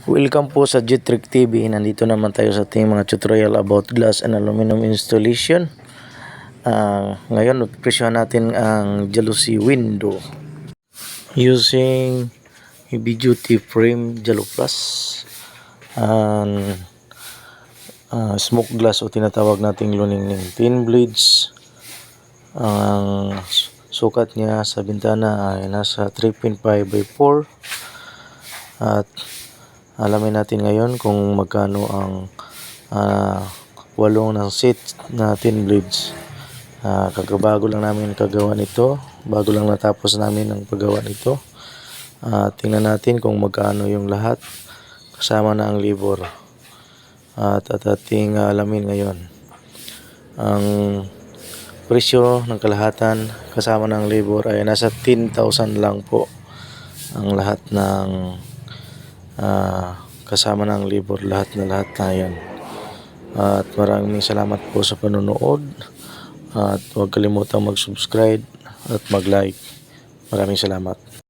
Welcome po sa Jetrick TV. Nandito naman tayo sa ating mga tutorial about glass and aluminum installation. Ngayon, presyohan natin ang jalousie window using heavy duty frame Jalo Plus and smoke glass o tinatawag nating luningning. 10 blades. Ang sukat niya sa bintana ay nasa 3.5 by 4 at alamin natin ngayon kung magkano ang walong ng set na 10 blades. Kagabago lang namin kagawa nito, bago lang natapos namin ang paggawa nito. Tingnan natin kung magkano yung lahat kasama na ang labor at ating alamin ngayon ang presyo ng kalahatan kasama ng labor ay nasa 10,000 lang po ang lahat ng kasama ng labor, lahat na yan. At maraming salamat po sa panonood at huwag kalimutang mag-subscribe at mag-like. Maraming salamat.